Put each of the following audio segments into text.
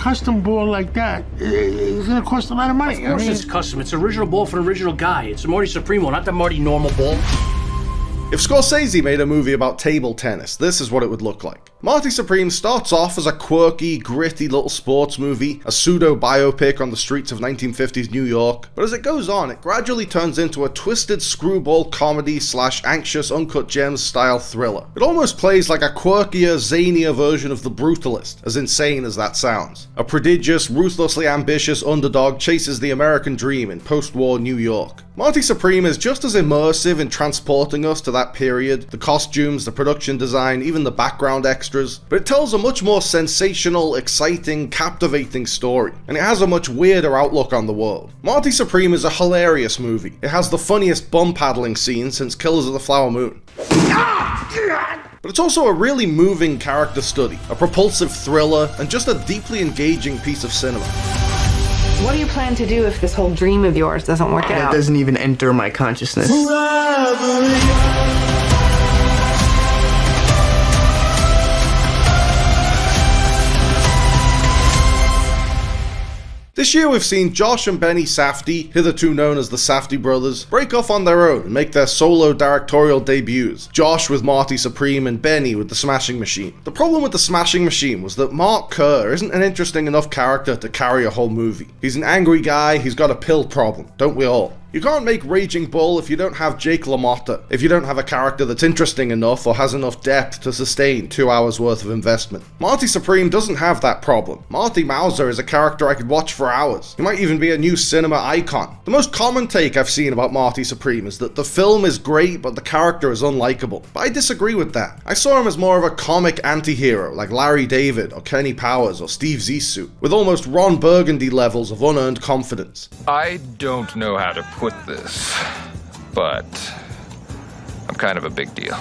custom ball like that, it's gonna cost a lot of money. Of course it's custom. It's original ball for an original guy. It's a Marty Supreme one, not the Marty normal ball. If Scorsese made a movie about table tennis, this is what it would look like. Marty Supreme starts off as a quirky, gritty little sports movie, a pseudo-biopic on the streets of 1950s New York, but as it goes on, it gradually turns into a twisted screwball comedy / anxious Uncut Gems style thriller. It almost plays like a quirkier, zanier version of The Brutalist, as insane as that sounds. A prodigious, ruthlessly ambitious underdog chases the American dream in post-war New York. Marty Supreme is just as immersive in transporting us to that period, the costumes, the production design, even the background extras, but it tells a much more sensational, exciting, captivating story, and it has a much weirder outlook on the world. Marty Supreme is a hilarious movie. It has the funniest bum paddling scene since Killers of the Flower Moon. But it's also a really moving character study, a propulsive thriller, and just a deeply engaging piece of cinema. What do you plan to do if this whole dream of yours doesn't work out? It doesn't even enter my consciousness. This year we've seen Josh and Benny Safdie, hitherto known as the Safdie brothers, break off on their own and make their solo directorial debuts, Josh with Marty Supreme and Benny with The Smashing Machine. The problem with The Smashing Machine was that Mark Kerr isn't an interesting enough character to carry a whole movie. He's an angry guy, he's got a pill problem, don't we all? You can't make Raging Bull if you don't have Jake LaMotta, if you don't have a character that's interesting enough or has enough depth to sustain 2 hours worth of investment. Marty Supreme doesn't have that problem. Marty Mauser is a character I could watch for hours. He might even be a new cinema icon. The most common take I've seen about Marty Supreme is that the film is great but the character is unlikable. But I disagree with that. I saw him as more of a comic anti-hero like Larry David or Kenny Powers or Steve Zissou, with almost Ron Burgundy levels of unearned confidence. I don't know how to put this, but I'm kind of a big deal.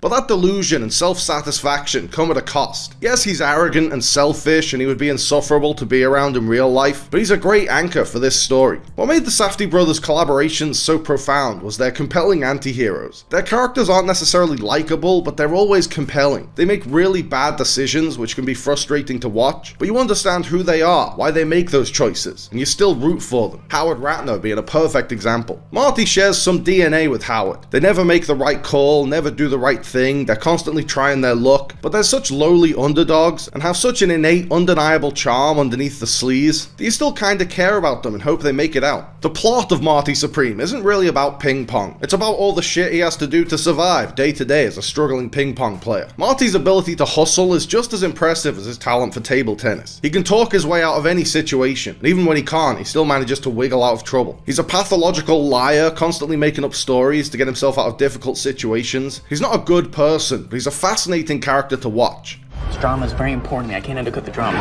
But that delusion and self-satisfaction come at a cost. Yes, he's arrogant and selfish and he would be insufferable to be around in real life, but he's a great anchor for this story. What made the Safdie brothers' collaborations so profound was their compelling anti-heroes. Their characters aren't necessarily likable, but they're always compelling. They make really bad decisions, which can be frustrating to watch, but you understand who they are, why they make those choices, and you still root for them. Howard Ratner being a perfect example. Marty shares some DNA with Howard. They never make the right call, never do the right thing, they're constantly trying their luck, but they're such lowly underdogs and have such an innate, undeniable charm underneath the sleaze that you still kinda care about them and hope they make it out. The plot of Marty Supreme isn't really about ping pong. It's about all the shit he has to do to survive day to day as a struggling ping pong player. Marty's ability to hustle is just as impressive as his talent for table tennis. He can talk his way out of any situation, and even when he can't, he still manages to wiggle out of trouble. He's a pathological liar, constantly making up stories to get himself out of difficult situations. He's not a good person, but he's a fascinating character to watch. This drama is very important to me. I can't undercut the drama.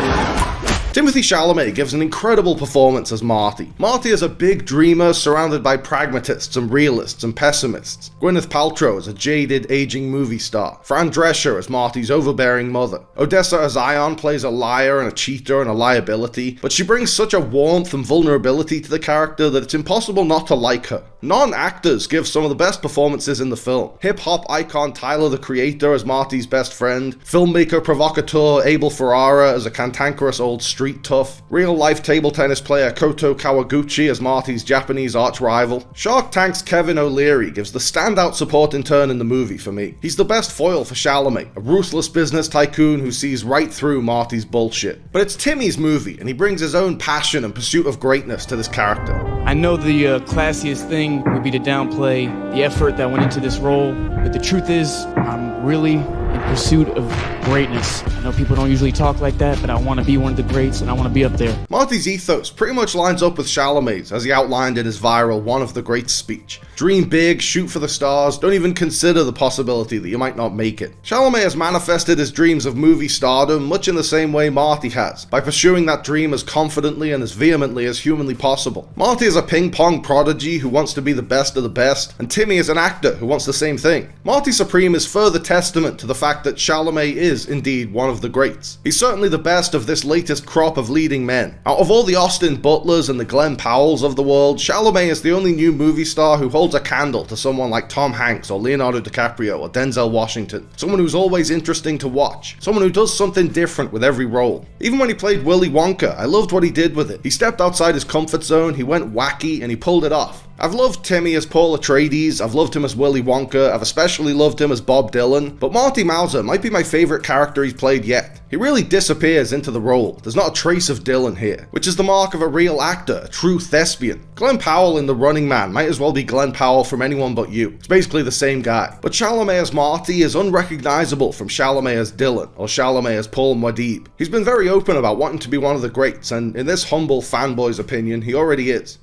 Timothy Chalamet gives an incredible performance as Marty. Marty is a big dreamer surrounded by pragmatists and realists and pessimists. Gwyneth Paltrow is a jaded, aging movie star. Fran Drescher is Marty's overbearing mother. Odessa Azion plays a liar and a cheater and a liability, but she brings such a warmth and vulnerability to the character that it's impossible not to like her. Non-actors give some of the best performances in the film. Hip-hop icon Tyler the Creator as Marty's best friend, filmmaker provocateur Abel Ferrara as a cantankerous old street tough, real-life table tennis player Koto Kawaguchi as Marty's Japanese arch-rival. Shark Tank's Kevin O'Leary gives the standout supporting turn in the movie for me. He's the best foil for Chalamet, a ruthless business tycoon who sees right through Marty's bullshit. But it's Timmy's movie, and he brings his own passion and pursuit of greatness to this character. I know the classiest thing would be to downplay the effort that went into this role, but the truth is, I'm really in pursuit of greatness. I know people don't usually talk like that, but I want to be one of the greats and I want to be up there. Marty's ethos pretty much lines up with Chalamet's, as he outlined in his viral One of the Greats speech. Dream big, shoot for the stars, don't even consider the possibility that you might not make it. Chalamet has manifested his dreams of movie stardom much in the same way Marty has, by pursuing that dream as confidently and as vehemently as humanly possible. Marty is a ping pong prodigy who wants to be the best of the best, and Timmy is an actor who wants the same thing. Marty Supreme is further testament to the fact fact that Chalamet is indeed one of the greats. He's certainly the best of this latest crop of leading men. Out of all the Austin Butlers and the Glenn Powells of the world, Chalamet is the only new movie star who holds a candle to someone like Tom Hanks or Leonardo DiCaprio or Denzel Washington. Someone who's always interesting to watch. Someone who does something different with every role. Even when he played Willy Wonka, I loved what he did with it. He stepped outside his comfort zone, he went wacky, and he pulled it off. I've loved Timmy as Paul Atreides, I've loved him as Willy Wonka, I've especially loved him as Bob Dylan, but Marty Mauser might be my favourite character he's played yet. He really disappears into the role. There's not a trace of Dylan here, which is the mark of a real actor, a true thespian. Glenn Powell in The Running Man might as well be Glenn Powell from Anyone But You. It's basically the same guy. But Chalamet as Marty is unrecognisable from Chalamet as Dylan, or Chalamet as Paul Muad'Dib. He's been very open about wanting to be one of the greats, and in this humble fanboy's opinion, he already is.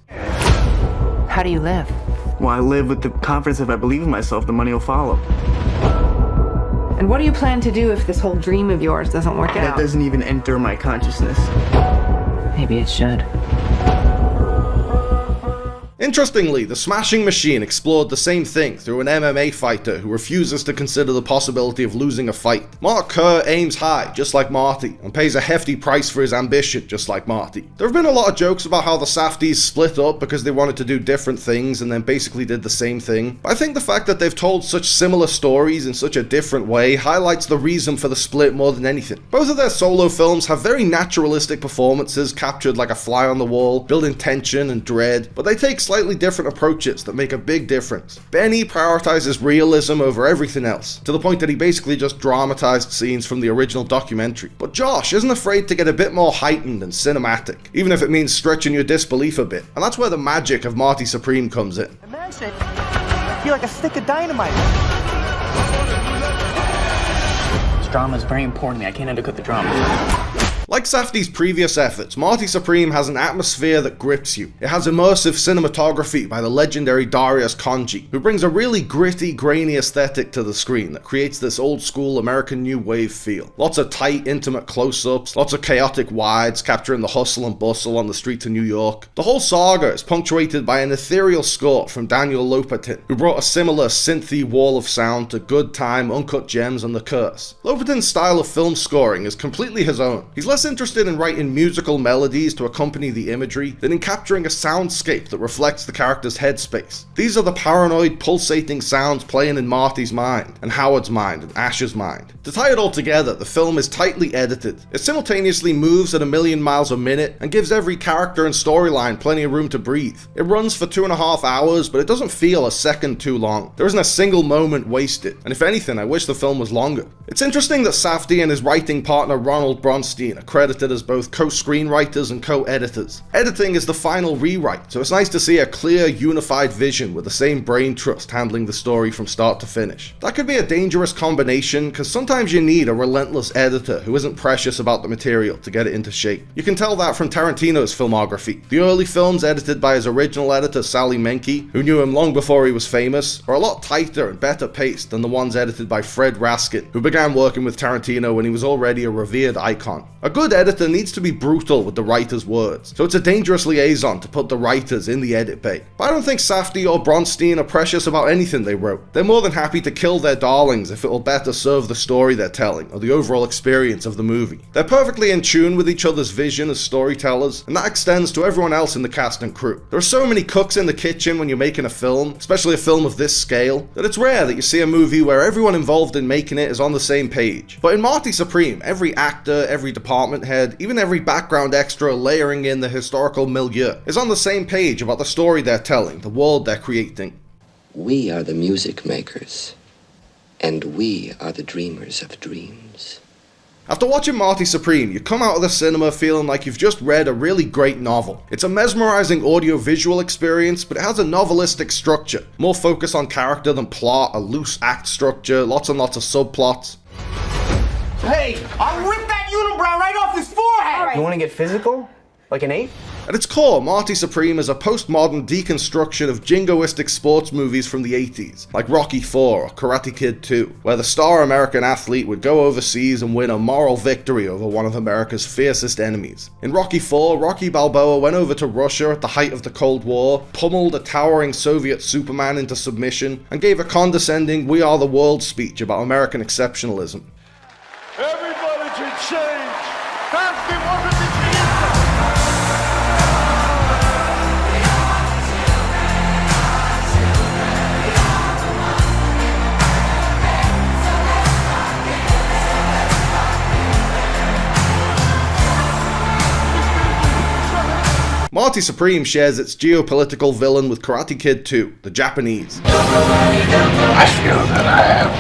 How do you live? Well, I live with the confidence if I believe in myself, the money will follow. And what do you plan to do if this whole dream of yours doesn't work That out? doesn't even enter my consciousness. Maybe it should. Interestingly, The Smashing Machine explored the same thing through an MMA fighter who refuses to consider the possibility of losing a fight. Mark Kerr aims high, just like Marty, and pays a hefty price for his ambition, just like Marty. There have been a lot of jokes about how the Safdies split up because they wanted to do different things and then basically did the same thing, but I think the fact that they've told such similar stories in such a different way highlights the reason for the split more than anything. Both of their solo films have very naturalistic performances captured like a fly on the wall, building tension and dread, but they take slightly different approaches that make a big difference. Benny prioritizes realism over everything else, to the point that he basically just dramatized scenes from the original documentary. But Josh isn't afraid to get a bit more heightened and cinematic, even if it means stretching your disbelief a bit, and that's where the magic of Marty Supreme comes in. Imagine it. You're like a stick of dynamite. This drama is very important to me. I can't undercut the drama. Like Safdie's previous efforts, Marty Supreme has an atmosphere that grips you. It has immersive cinematography by the legendary Darius Khondji, who brings a really gritty, grainy aesthetic to the screen that creates this old-school American New Wave feel. Lots of tight, intimate close-ups, lots of chaotic wides capturing the hustle and bustle on the streets of New York. The whole saga is punctuated by an ethereal score from Danielle Greaves, who brought a similar synthy wall of sound to Good Time, Uncut Gems, and The Curse. Greaves' style of film scoring is completely his own. He's less interested in writing musical melodies to accompany the imagery than in capturing a soundscape that reflects the character's headspace. These are the paranoid, pulsating sounds playing in Marty's mind, and Howard's mind, and Ash's mind. To tie it all together, the film is tightly edited. It simultaneously moves at 1,000,000 miles a minute and gives every character and storyline plenty of room to breathe. It runs for 2.5 hours, but it doesn't feel a second too long. There isn't a single moment wasted, and if anything, I wish the film was longer. It's interesting that Safdie and his writing partner Ronald Bronstein are credited as both co-screenwriters and co-editors. Editing is the final rewrite, so it's nice to see a clear, unified vision with the same brain trust handling the story from start to finish. That could be a dangerous combination, because sometimes you need a relentless editor who isn't precious about the material to get it into shape. You can tell that from Tarantino's filmography. The early films edited by his original editor Sally Menke, who knew him long before he was famous, are a lot tighter and better paced than the ones edited by Fred Raskin, who began working with Tarantino when he was already a revered icon. A good editor needs to be brutal with the writer's words, so it's a dangerous liaison to put the writers in the edit bay. But I don't think Safdie or Bronstein are precious about anything they wrote. They're more than happy to kill their darlings if it will better serve the story they're telling or the overall experience of the movie. They're perfectly in tune with each other's vision as storytellers, and that extends to everyone else in the cast and crew. There are so many cooks in the kitchen when you're making a film, especially a film of this scale, that it's rare that you see a movie where everyone involved in making it is on the same page. But in Marty Supreme, every actor, every department head, even every background extra layering in the historical milieu is on the same page about the story they're telling, the world they're creating. We are the music makers, and we are the dreamers of dreams. After watching Marty Supreme, you come out of the cinema feeling like you've just read a really great novel. It's a mesmerizing audio-visual experience, but it has a novelistic structure, more focus on character than plot, a loose act structure, lots and lots of subplots. Hey, I'll rip that unibrow right off his forehead! You want to get physical? Like an ape? At its core, Marty Supreme is a postmodern deconstruction of jingoistic sports movies from the 80s, like Rocky IV or Karate Kid 2, where the star American athlete would go overseas and win a moral victory over one of America's fiercest enemies. In Rocky IV, Rocky Balboa went over to Russia at the height of the Cold War, pummeled a towering Soviet Superman into submission, and gave a condescending "We are the world" speech about American exceptionalism. Everybody should change. Каждый может измениться. Marty Supreme shares its geopolitical villain with Karate Kid 2, the Japanese. I feel that I have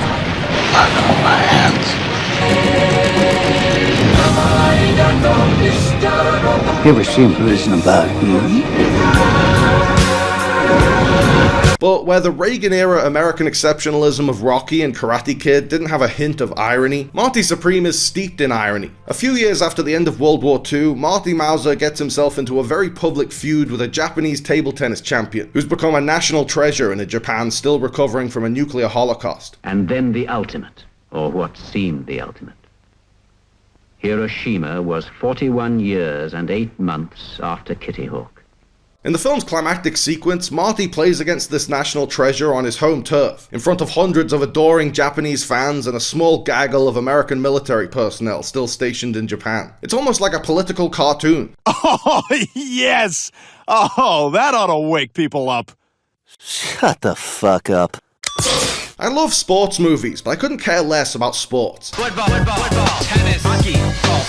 blood on my hands. You ever seen Prison About You? But where the Reagan-era American exceptionalism of Rocky and Karate Kid didn't have a hint of irony, Marty Supreme is steeped in irony. A few years after the end of World War II, Marty Mauser gets himself into a very public feud with a Japanese table tennis champion, who's become a national treasure in a Japan still recovering from a nuclear holocaust. And then the ultimate, or what seemed the ultimate. Hiroshima was 41 years and 8 months after Kitty Hawk. In the film's climactic sequence, Marty plays against this national treasure on his home turf, in front of hundreds of adoring Japanese fans and a small gaggle of American military personnel still stationed in Japan. It's almost like a political cartoon. Oh, yes! Oh, that ought to wake people up. Shut the fuck up. I love sports movies, but I couldn't care less about sports. Football, tennis, hockey.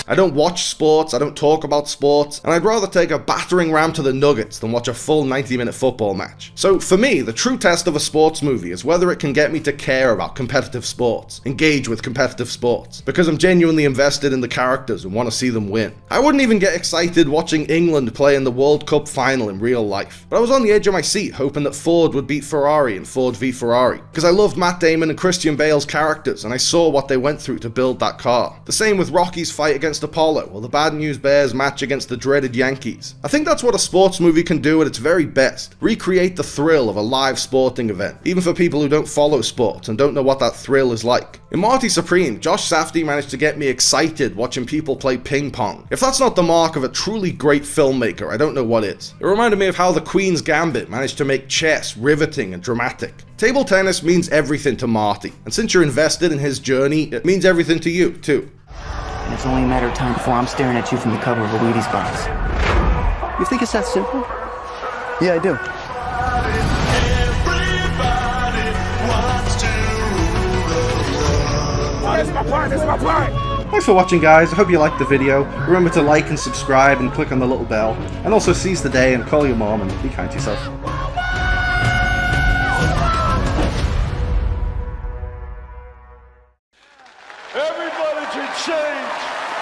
I don't watch sports, I don't talk about sports, and I'd rather take a battering ram to the nuggets than watch a full 90-minute football match. So for me, the true test of a sports movie is whether it can get me to care about competitive sports, engage with competitive sports, because I'm genuinely invested in the characters and want to see them win. I wouldn't even get excited watching England play in the World Cup final in real life, but I was on the edge of my seat hoping that Ford would beat Ferrari in Ford v Ferrari, because I loved Matt Damon and Christian Bale's characters and I saw what they went through to build that car. The same with Rocky's fight against Apollo, or the Bad News Bears match against the dreaded Yankees. I think that's what a sports movie can do at its very best. Recreate the thrill of a live sporting event, even for people who don't follow sports and don't know what that thrill is like. In Marty Supreme, Josh Safdie managed to get me excited watching people play ping pong. If that's not the mark of a truly great filmmaker, I don't know what is. It reminded me of how the Queen's Gambit managed to make chess riveting and dramatic. Table tennis means everything to Marty, and since you're invested in his journey, it means everything to you, too. And it's only a matter of time before I'm staring at you from the cover of a Wheaties box. You think it's that simple? Yeah, I do. Thanks for watching, guys. I hope you liked the video. Remember to like and subscribe and click on the little bell. And also seize the day and call your mom and be kind to yourself. Everybody should change.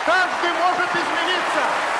Каждый может измениться.